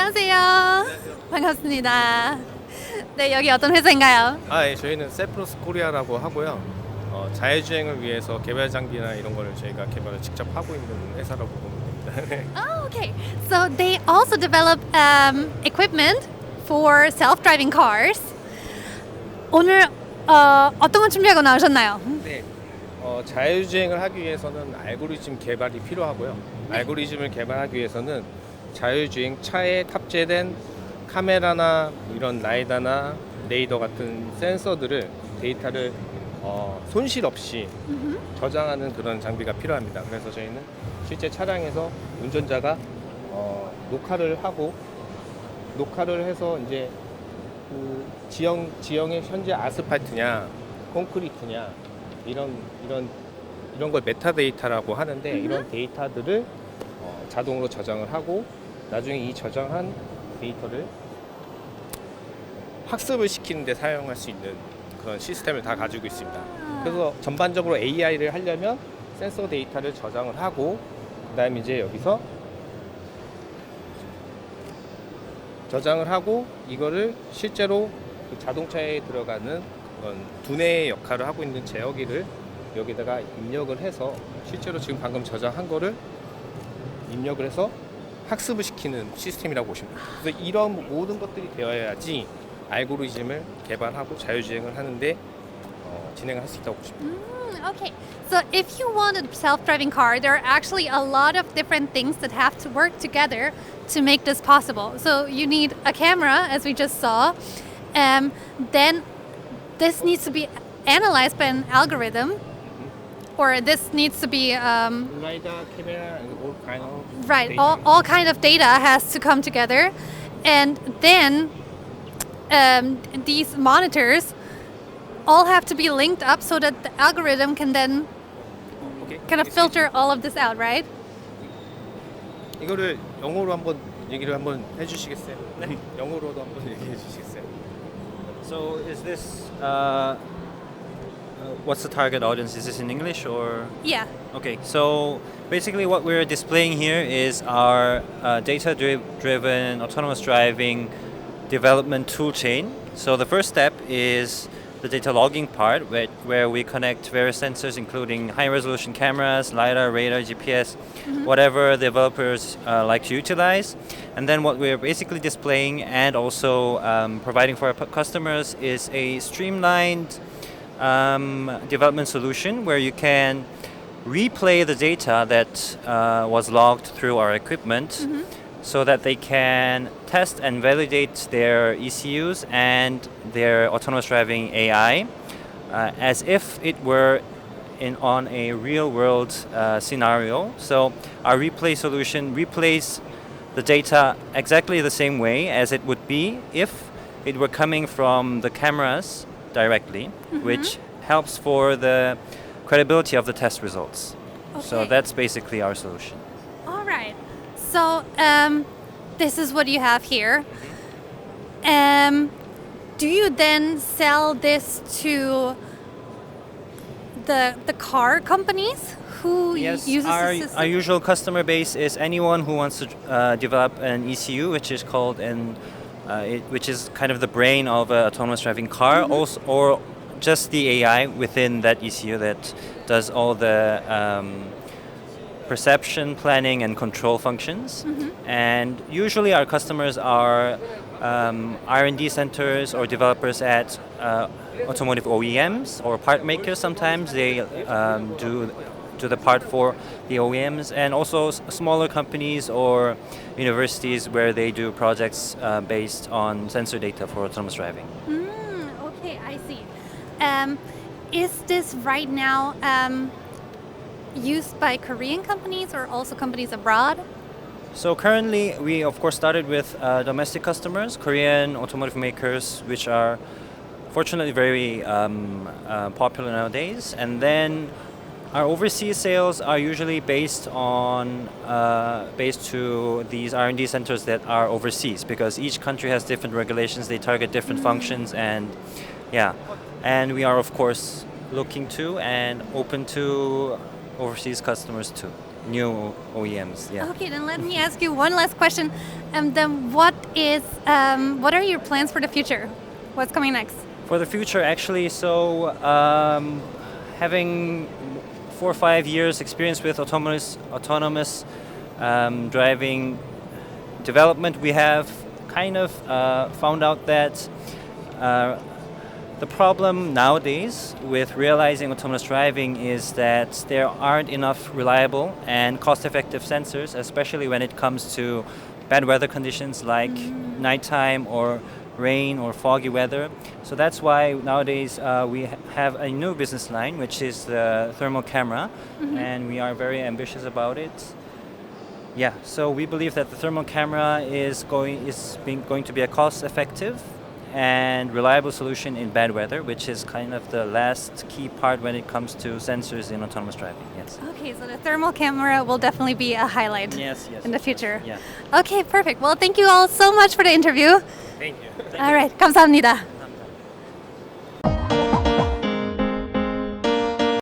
안녕하세요. 반갑습니다. 네, 여기 어떤 회사인가요? 예, 저희는 셀플러스코리아라고 하고요. 자율주행을 위해서 개발 장비나 이런 거를 저희가 개발을 직접 하고 있는 회사라고 보면 됩니다. Oh, okay. So they also develop equipment for self-driving cars. 오늘 어떤 거 준비하고 나오셨나요? 네. 자율주행을 하기 위해서는 알고리즘 개발이 필요하고요. 알고리즘을 개발하기 위해서는 자율주행 차에 탑재된 카메라나 이런 라이다나 레이더 같은 센서들을 데이터를 손실 없이 저장하는 그런 장비가 필요합니다. 그래서 저희는 실제 차량에서 운전자가 녹화를 해서 이제 그 지형의 현재 아스팔트냐 콘크리트냐 이런 걸 메타데이터라고 하는데 이런 데이터들을 자동으로 저장을 하고 나중에 이 저장한 데이터를 학습을 시키는 데 사용할 수 있는 그런 시스템을 다 가지고 있습니다. 그래서 전반적으로 AI를 하려면 센서 데이터를 저장을 하고 그다음에 이제 여기서 저장을 하고 이거를 실제로 그 자동차에 들어가는 그런 두뇌의 역할을 하고 있는 제어기를 여기다가 입력을 해서 실제로 지금 방금 저장한 거를 입력을 해서 학습을 시키는 시스템이라고 보시면 됩니다. 그래서 이런 모든 것들이 되어야지 알고리즘을 개발하고 자율주행을 하는데 진행을 할 수 있다고 보시면 됩니다. Okay. So if you want a self-driving car, there are actually a lot of different things that have to work together to make this possible. So you need a camera, as we just saw. Then this needs to be analyzed by an algorithm, or this needs to be LiDAR, camera, and all kind of right. data. All kind of data has to come together, and then these monitors all have to be linked up so that the algorithm can then Okay. kind of filter all of this out, right? 이거를 영어로 한번 얘기를 한번 해주시겠어요? 네. 영어로도 한번 얘기해 주시겠어요? So is this what's the target audience? Is this in English or? Yeah. Okay, so basically what we're displaying here is our data-driven autonomous driving development tool chain. So the first step is the data logging part, where we connect various sensors, including high-resolution cameras, LiDAR, radar, GPS, whatever the developers like to utilize. And then what we're basically displaying and also providing for our customers is a streamlined development solution where you can replay the data that was logged through our equipment so that they can test and validate their ECUs and their autonomous driving AI as if it were on a real world scenario. So our replay solution replays the data exactly the same way as it would be if it were coming from the cameras directly, which helps for the credibility of the test results. So Okay. that's basically our solution. All right. So this is what you have here. Do you then sell this to the car companies who Yes, uses our, the system? our usual customer base is anyone who wants to develop an ECU, which is called which is kind of the brain of an autonomous driving car, also, or just the AI within that ECU that does all the perception, planning, and control functions. And usually our customers are R&D centers or developers at automotive OEMs or part makers. Sometimes they do the part for the OEMs, and also smaller companies or universities where they do projects based on sensor data for autonomous driving. Okay, I see. Is this right now used by Korean companies or also companies abroad? So currently, we of course started with domestic customers, Korean automotive makers, which are fortunately very popular nowadays. And then our overseas sales are usually based to these R&D centers that are overseas, because each country has different regulations. They target different functions, and and we are of course looking to and open to overseas customers too. new OEMs. Yeah. Okay, then let me ask you one last question. Then what are your plans for the future? What's coming next? For the future, actually, so having 4 or 5 years experience with autonomous driving development, we have kind of found out that the problem nowadays with realizing autonomous driving is that there aren't enough reliable and cost-effective sensors, especially when it comes to bad weather conditions like nighttime or rain or foggy weather. So that's why nowadays we have a new business line, which is the thermal camera, and we are very ambitious about it. Yeah, so we believe that the thermal camera is going to be a cost-effective and reliable solution in bad weather, which is kind of the last key part when it comes to sensors in autonomous driving. Yes. Okay, so the thermal camera will definitely be a highlight Yes. in the future. Yeah. Okay, perfect. Well, thank you all so much for the interview. Thank you. All right, 감사합니다.